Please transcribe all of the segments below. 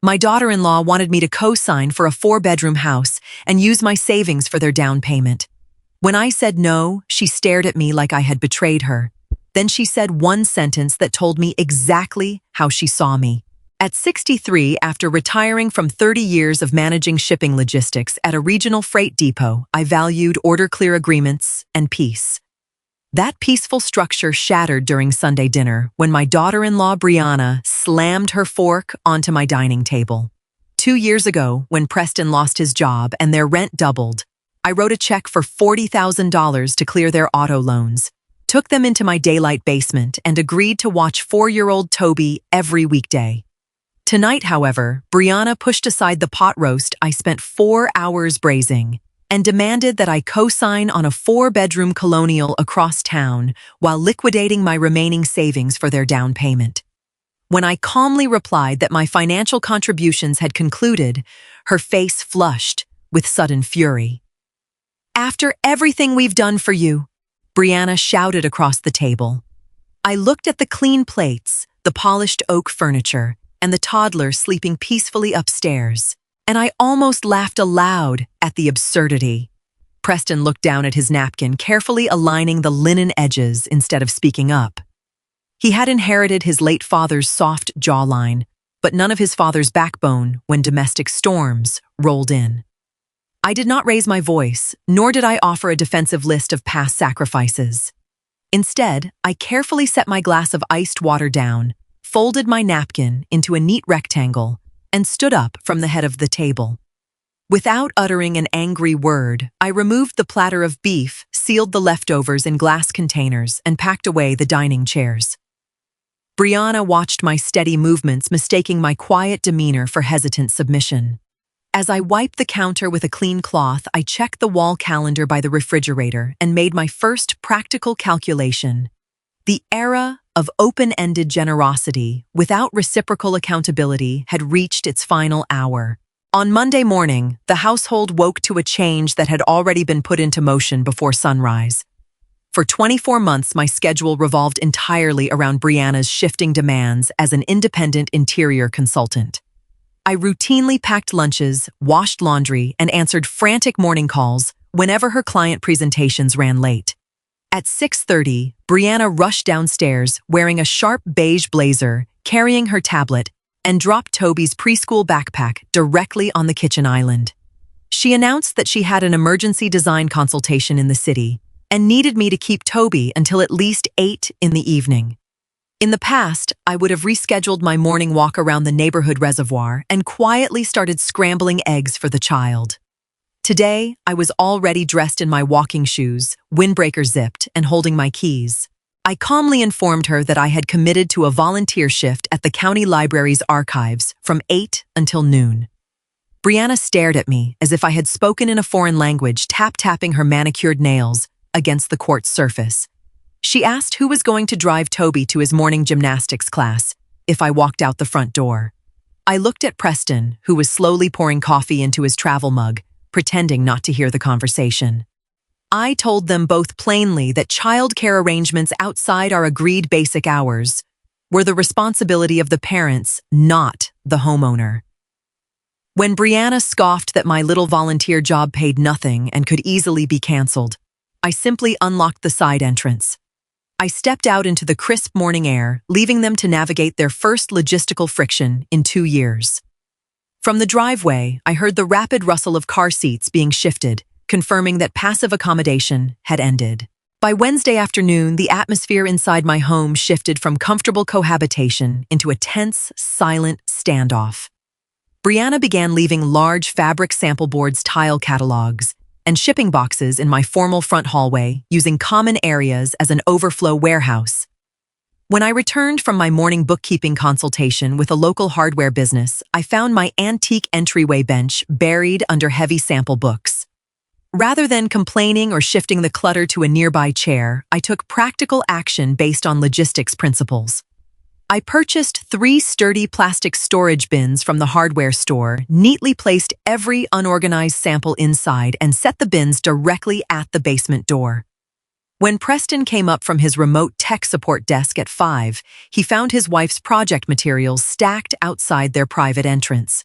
My daughter-in-law wanted me to co-sign for a 4-bedroom house and use my savings for their down payment. When I said no, she stared at me like I had betrayed her. Then she said one sentence that told me exactly how she saw me. At 63, after retiring from 30 years of managing shipping logistics at a regional freight depot, I valued order-clear agreements and peace. That peaceful structure shattered during Sunday dinner when my daughter-in-law Brianna slammed her fork onto my dining table. 2 years ago, when Preston lost his job and their rent doubled, I wrote a check for $40,000 to clear their auto loans, took them into my daylight basement, and agreed to watch 4-year-old Toby every weekday. Tonight, however, Brianna pushed aside the pot roast I spent 4 hours braising and demanded that I co-sign on a 4-bedroom colonial across town while liquidating my remaining savings for their down payment. When I calmly replied that my financial contributions had concluded, her face flushed with sudden fury. "After everything we've done for you," Brianna shouted across the table. I looked at the clean plates, the polished oak furniture, and the toddler sleeping peacefully upstairs, and I almost laughed aloud at the absurdity. Preston looked down at his napkin, carefully aligning the linen edges instead of speaking up. He had inherited his late father's soft jawline, but none of his father's backbone when domestic storms rolled in. I did not raise my voice, nor did I offer a defensive list of past sacrifices. Instead, I carefully set my glass of iced water down, folded my napkin into a neat rectangle, and stood up from the head of the table. Without uttering an angry word, I removed the platter of beef, sealed the leftovers in glass containers, and packed away the dining chairs. Brianna watched my steady movements, mistaking my quiet demeanor for hesitant submission. As I wiped the counter with a clean cloth, I checked the wall calendar by the refrigerator and made my first practical calculation. The era of open-ended generosity without reciprocal accountability had reached its final hour. On Monday morning, the household woke to a change that had already been put into motion before sunrise. For 24 months, my schedule revolved entirely around Brianna's shifting demands as an independent interior consultant. I routinely packed lunches, washed laundry, and answered frantic morning calls whenever her client presentations ran late. At 6:30, Brianna rushed downstairs wearing a sharp beige blazer, carrying her tablet, and dropped Toby's preschool backpack directly on the kitchen island. She announced that she had an emergency design consultation in the city and needed me to keep Toby until at least 8 in the evening. In the past, I would have rescheduled my morning walk around the neighborhood reservoir and quietly started scrambling eggs for the child. Today, I was already dressed in my walking shoes, windbreaker zipped, and holding my keys. I calmly informed her that I had committed to a volunteer shift at the county library's archives from 8 until noon. Brianna stared at me as if I had spoken in a foreign language, tap-tapping her manicured nails against the quartz surface. She asked who was going to drive Toby to his morning gymnastics class if I walked out the front door. I looked at Preston, who was slowly pouring coffee into his travel mug, pretending not to hear the conversation. I told them both plainly that childcare arrangements outside our agreed basic hours were the responsibility of the parents, not the homeowner. When Brianna scoffed that my little volunteer job paid nothing and could easily be canceled, I simply unlocked the side entrance. I stepped out into the crisp morning air, leaving them to navigate their first logistical friction in 2 years. From the driveway, I heard the rapid rustle of car seats being shifted, confirming that passive accommodation had ended. By Wednesday afternoon, the atmosphere inside my home shifted from comfortable cohabitation into a tense, silent standoff. Brianna began leaving large fabric sample boards, tile catalogs, and shipping boxes in my formal front hallway, using common areas as an overflow warehouse. When I returned from my morning bookkeeping consultation with a local hardware business, I found my antique entryway bench buried under heavy sample books. Rather than complaining or shifting the clutter to a nearby chair, I took practical action based on logistics principles. I purchased 3 sturdy plastic storage bins from the hardware store, neatly placed every unorganized sample inside, and set the bins directly at the basement door. When Preston came up from his remote tech support desk at 5, he found his wife's project materials stacked outside their private entrance.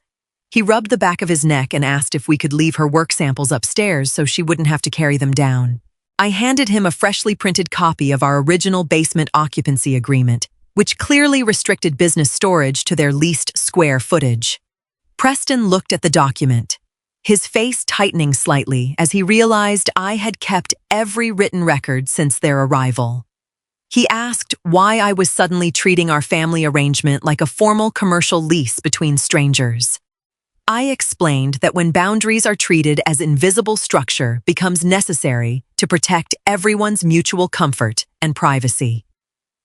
He rubbed the back of his neck and asked if we could leave her work samples upstairs so she wouldn't have to carry them down. I handed him a freshly printed copy of our original basement occupancy agreement, which clearly restricted business storage to their leased square footage. Preston looked at the document, his face tightening slightly as he realized I had kept every written record since their arrival. He asked why I was suddenly treating our family arrangement like a formal commercial lease between strangers. I explained that when boundaries are treated as invisible structure becomes necessary to protect everyone's mutual comfort and privacy.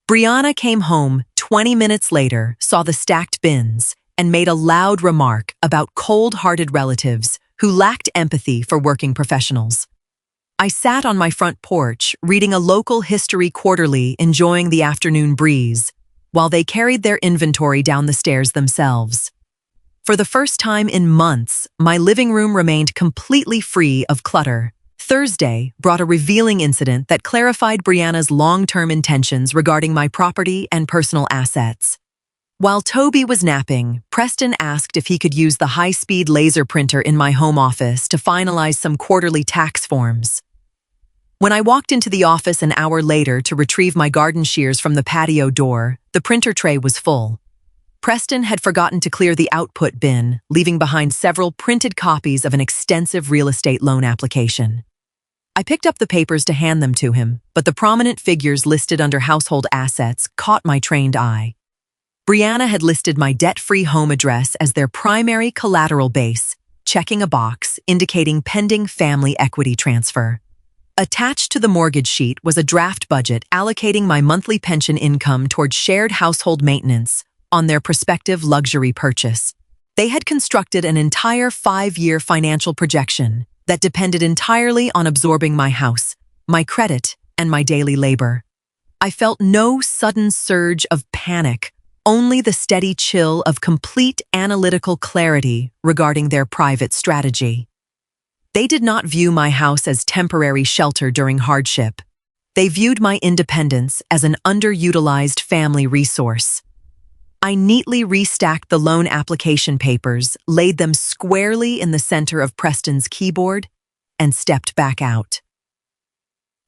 Brianna came home 20 minutes later, saw the stacked bins, and made a loud remark about cold-hearted relatives who lacked empathy for working professionals. I sat on my front porch, reading a local history quarterly, enjoying the afternoon breeze, while they carried their inventory down the stairs themselves. For the first time in months, my living room remained completely free of clutter. Thursday brought a revealing incident that clarified Brianna's long-term intentions regarding my property and personal assets. While Toby was napping, Preston asked if he could use the high-speed laser printer in my home office to finalize some quarterly tax forms. When I walked into the office an hour later to retrieve my garden shears from the patio door, the printer tray was full. Preston had forgotten to clear the output bin, leaving behind several printed copies of an extensive real estate loan application. I picked up the papers to hand them to him, but the prominent figures listed under household assets caught my trained eye. Brianna had listed my debt-free home address as their primary collateral base, checking a box indicating pending family equity transfer. Attached to the mortgage sheet was a draft budget allocating my monthly pension income towards shared household maintenance on their prospective luxury purchase. They had constructed an entire 5-year financial projection that depended entirely on absorbing my house, my credit, and my daily labor. I felt no sudden surge of panic, only the steady chill of complete analytical clarity regarding their private strategy. They did not view my house as temporary shelter during hardship. They viewed my independence as an underutilized family resource. I neatly restacked the loan application papers, laid them squarely in the center of Preston's keyboard, and stepped back out.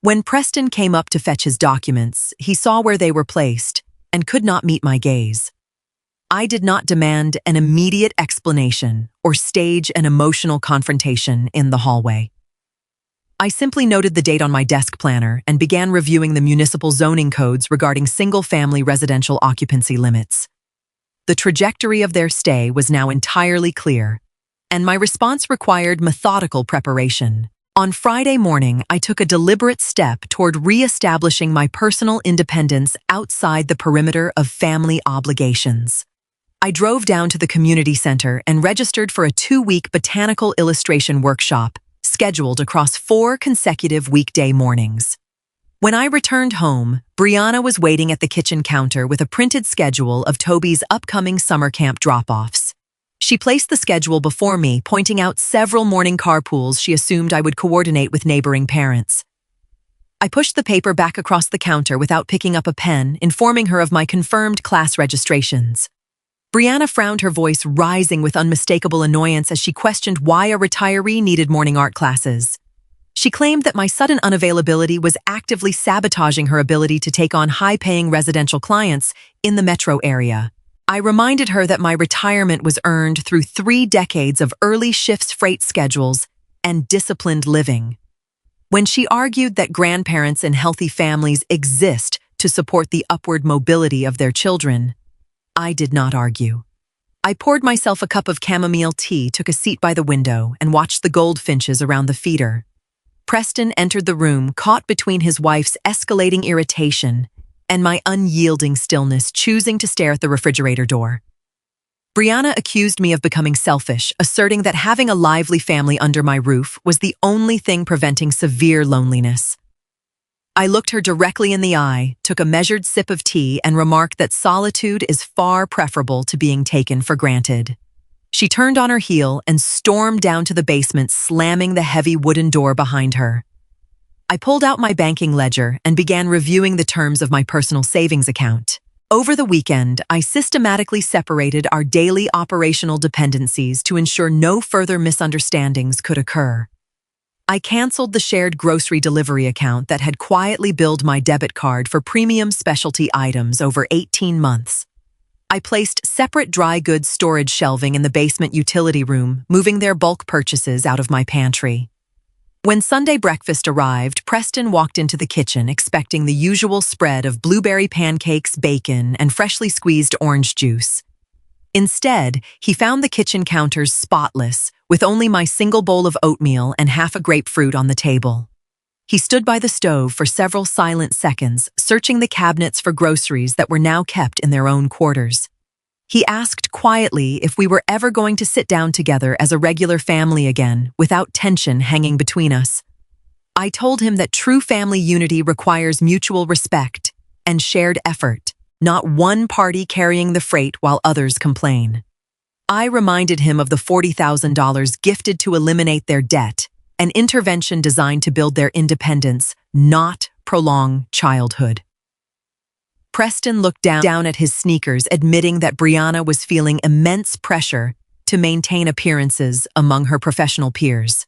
When Preston came up to fetch his documents, he saw where they were placed and could not meet my gaze. I did not demand an immediate explanation or stage an emotional confrontation in the hallway. I simply noted the date on my desk planner and began reviewing the municipal zoning codes regarding single-family residential occupancy limits. The trajectory of their stay was now entirely clear, and my response required methodical preparation. On Friday morning, I took a deliberate step toward re-establishing my personal independence outside the perimeter of family obligations. I drove down to the community center and registered for a 2-week botanical illustration workshop, scheduled across 4 consecutive weekday mornings. When I returned home, Brianna was waiting at the kitchen counter with a printed schedule of Toby's upcoming summer camp drop-offs. She placed the schedule before me, pointing out several morning carpools she assumed I would coordinate with neighboring parents. I pushed the paper back across the counter without picking up a pen, informing her of my confirmed class registrations. Brianna frowned, her voice rising with unmistakable annoyance as she questioned why a retiree needed morning art classes. She claimed that my sudden unavailability was actively sabotaging her ability to take on high-paying residential clients in the metro area. I reminded her that my retirement was earned through 3 decades of early shifts freight schedules and disciplined living. When she argued that grandparents and healthy families exist to support the upward mobility of their children, I did not argue. I poured myself a cup of chamomile tea, took a seat by the window, and watched the goldfinches around the feeder. Preston entered the room, caught between his wife's escalating irritation and my unyielding stillness, choosing to stare at the refrigerator door. Brianna accused me of becoming selfish, asserting that having a lively family under my roof was the only thing preventing severe loneliness. I looked her directly in the eye, took a measured sip of tea, and remarked that solitude is far preferable to being taken for granted. She turned on her heel and stormed down to the basement, slamming the heavy wooden door behind her. I pulled out my banking ledger and began reviewing the terms of my personal savings account. Over the weekend, I systematically separated our daily operational dependencies to ensure no further misunderstandings could occur. I canceled the shared grocery delivery account that had quietly billed my debit card for premium specialty items over 18 months. I placed separate dry goods storage shelving in the basement utility room, moving their bulk purchases out of my pantry. When Sunday breakfast arrived, Preston walked into the kitchen expecting the usual spread of blueberry pancakes, bacon, and freshly squeezed orange juice. Instead, he found the kitchen counters spotless, with only my single bowl of oatmeal and half a grapefruit on the table. He stood by the stove for several silent seconds, searching the cabinets for groceries that were now kept in their own quarters. He asked quietly if we were ever going to sit down together as a regular family again, without tension hanging between us. I told him that true family unity requires mutual respect and shared effort, not one party carrying the freight while others complain. I reminded him of the $40,000 gifted to eliminate their debt, an intervention designed to build their independence, not prolong childhood. Preston looked down at his sneakers, admitting that Brianna was feeling immense pressure to maintain appearances among her professional peers.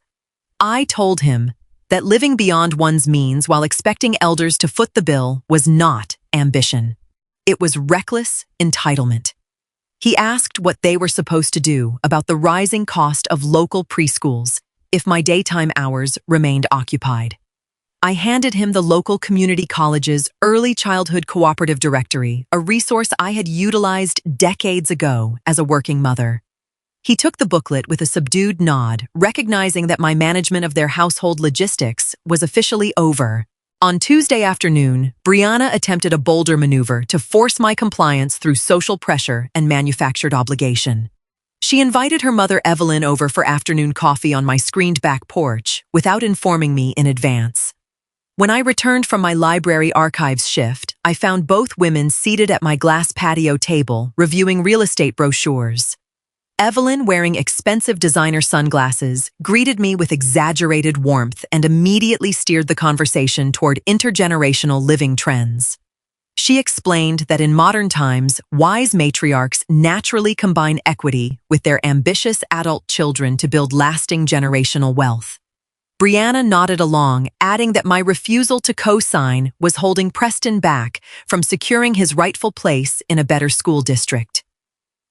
I told him that living beyond one's means while expecting elders to foot the bill was not ambition. It was reckless entitlement. He asked what they were supposed to do about the rising cost of local preschools if my daytime hours remained occupied. I handed him the local community college's Early Childhood Cooperative Directory, a resource I had utilized decades ago as a working mother. He took the booklet with a subdued nod, recognizing that my management of their household logistics was officially over. On Tuesday afternoon, Brianna attempted a bolder maneuver to force my compliance through social pressure and manufactured obligation. She invited her mother Evelyn over for afternoon coffee on my screened back porch without informing me in advance. When I returned from my library archives shift, I found both women seated at my glass patio table, reviewing real estate brochures. Evelyn, wearing expensive designer sunglasses, greeted me with exaggerated warmth and immediately steered the conversation toward intergenerational living trends. She explained that in modern times, wise matriarchs naturally combine equity with their ambitious adult children to build lasting generational wealth. Brianna nodded along, adding that my refusal to co-sign was holding Preston back from securing his rightful place in a better school district.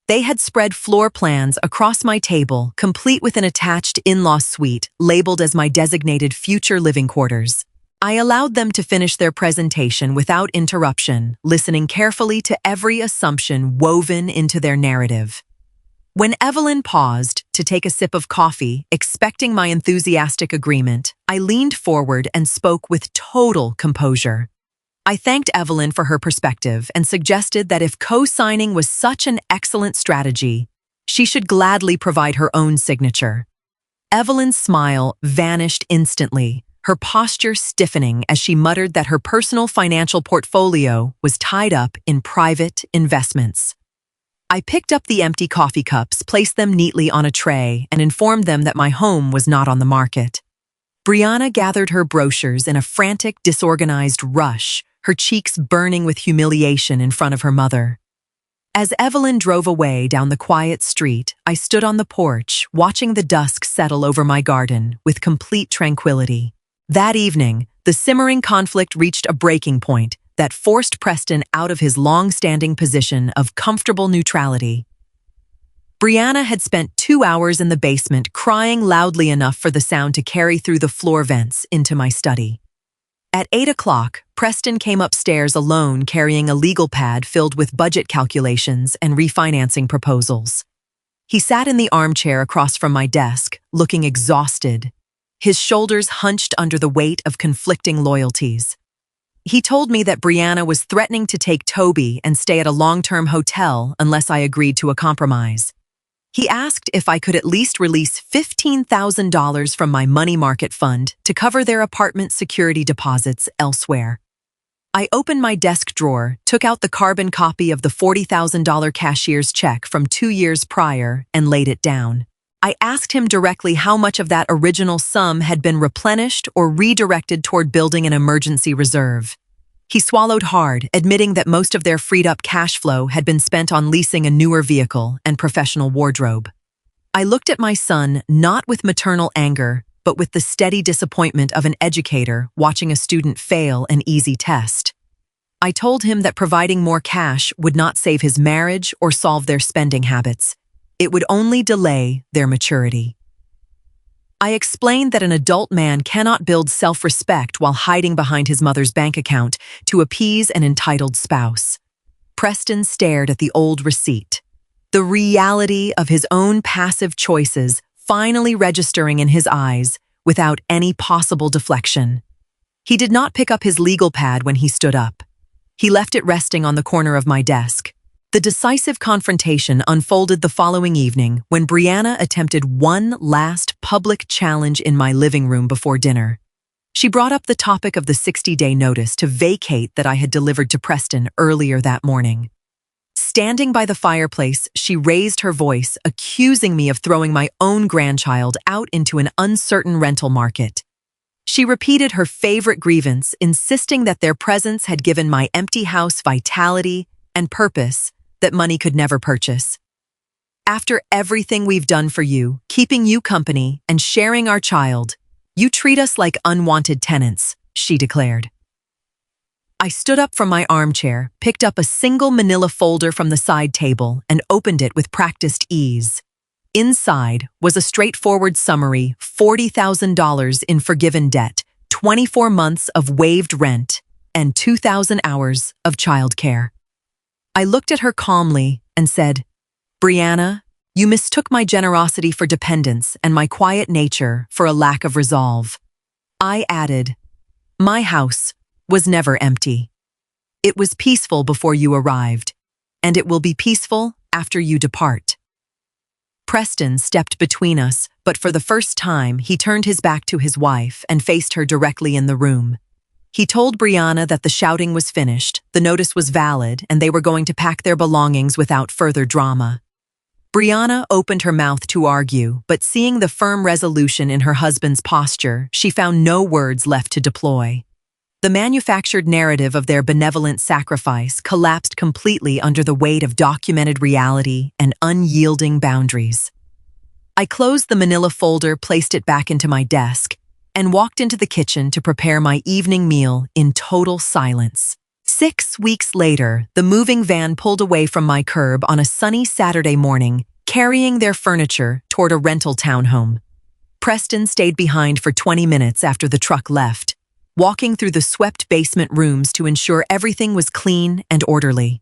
They had spread floor plans across my table, complete with an attached in-law suite labeled as my designated future living quarters. I allowed them to finish their presentation without interruption, listening carefully to every assumption woven into their narrative. When Evelyn paused to take a sip of coffee, expecting my enthusiastic agreement, I leaned forward and spoke with total composure. I thanked Evelyn for her perspective and suggested that if co-signing was such an excellent strategy, she should gladly provide her own signature. Evelyn's smile vanished instantly, her posture stiffening as she muttered that her personal financial portfolio was tied up in private investments. I picked up the empty coffee cups, placed them neatly on a tray, and informed them that my home was not on the market. Brianna gathered her brochures in a frantic, disorganized rush, her cheeks burning with humiliation in front of her mother. As Evelyn drove away down the quiet street, I stood on the porch, watching the dusk settle over my garden with complete tranquility. That evening, the simmering conflict reached a breaking point that forced Preston out of his long-standing position of comfortable neutrality. Brianna had spent 2 hours in the basement crying loudly enough for the sound to carry through the floor vents into my study. At 8 o'clock, Preston came upstairs alone carrying a legal pad filled with budget calculations and refinancing proposals. He sat in the armchair across from my desk, looking exhausted, his shoulders hunched under the weight of conflicting loyalties. He told me that Brianna was threatening to take Toby and stay at a long-term hotel unless I agreed to a compromise. He asked if I could at least release $15,000 from my money market fund to cover their apartment security deposits elsewhere. I opened my desk drawer, took out the carbon copy of the $40,000 cashier's check from 2 years prior, and laid it down. I asked him directly how much of that original sum had been replenished or redirected toward building an emergency reserve. He swallowed hard, admitting that most of their freed-up cash flow had been spent on leasing a newer vehicle and professional wardrobe. I looked at my son not with maternal anger, but with the steady disappointment of an educator watching a student fail an easy test. I told him that providing more cash would not save his marriage or solve their spending habits. It would only delay their maturity. I explained that an adult man cannot build self-respect while hiding behind his mother's bank account to appease an entitled spouse. Preston stared at the old receipt, the reality of his own passive choices finally registering in his eyes without any possible deflection. He did not pick up his legal pad when he stood up. He left it resting on the corner of my desk. The decisive confrontation unfolded the following evening when Brianna attempted one last public challenge in my living room before dinner. She brought up the topic of the 60-day notice to vacate that I had delivered to Preston earlier that morning. Standing by the fireplace, she raised her voice, accusing me of throwing my own grandchild out into an uncertain rental market. She repeated her favorite grievance, insisting that their presence had given my empty house vitality and purpose that money could never purchase. After everything we've done for you, keeping you company and sharing our child, you treat us like unwanted tenants, she declared. I stood up from my armchair, picked up a single manila folder from the side table, and opened it with practiced ease. Inside was a straightforward summary: $40,000 in forgiven debt, 24 months of waived rent, and 2,000 hours of childcare. I looked at her calmly and said, "Brianna, you mistook my generosity for dependence and my quiet nature for a lack of resolve." I added, "My house was never empty. It was peaceful before you arrived, and it will be peaceful after you depart." Preston stepped between us, but for the first time, he turned his back to his wife and faced her directly in the room. He told Brianna that the shouting was finished, the notice was valid, and they were going to pack their belongings without further drama. Brianna opened her mouth to argue, but seeing the firm resolution in her husband's posture, she found no words left to deploy. The manufactured narrative of their benevolent sacrifice collapsed completely under the weight of documented reality and unyielding boundaries. I closed the manila folder, placed it back into my desk, and walked into the kitchen to prepare my evening meal in total silence. 6 weeks later, the moving van pulled away from my curb on a sunny Saturday morning, carrying their furniture toward a rental townhome. Preston stayed behind for 20 minutes after the truck left, walking through the swept basement rooms to ensure everything was clean and orderly.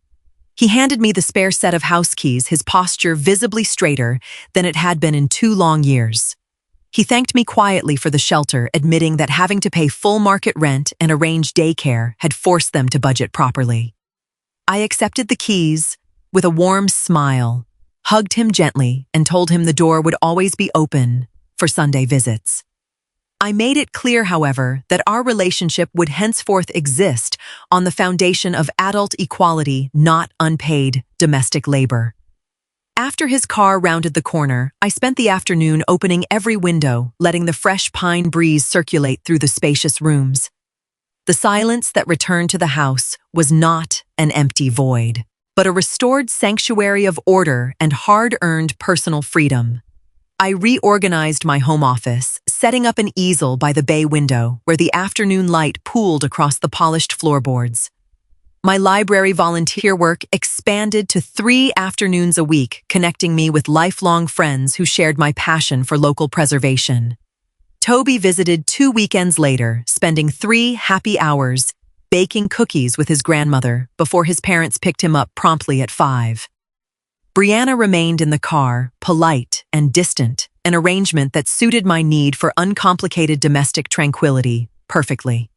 He handed me the spare set of house keys, his posture visibly straighter than it had been in 2 long years. He thanked me quietly for the shelter, admitting that having to pay full market rent and arrange daycare had forced them to budget properly. I accepted the keys with a warm smile, hugged him gently, and told him the door would always be open for Sunday visits. I made it clear, however, that our relationship would henceforth exist on the foundation of adult equality, not unpaid domestic labor. After his car rounded the corner, I spent the afternoon opening every window, letting the fresh pine breeze circulate through the spacious rooms. The silence that returned to the house was not an empty void, but a restored sanctuary of order and hard-earned personal freedom. I reorganized my home office, setting up an easel by the bay window where the afternoon light pooled across the polished floorboards. My library volunteer work expanded to 3 afternoons a week, connecting me with lifelong friends who shared my passion for local preservation. Toby visited 2 weekends later, spending 3 happy hours baking cookies with his grandmother before his parents picked him up promptly at 5. Brianna remained in the car, polite and distant, an arrangement that suited my need for uncomplicated domestic tranquility perfectly.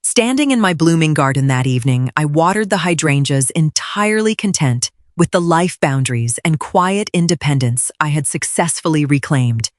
Standing in my blooming garden that evening, I watered the hydrangeas, entirely content with the life boundaries and quiet independence I had successfully reclaimed.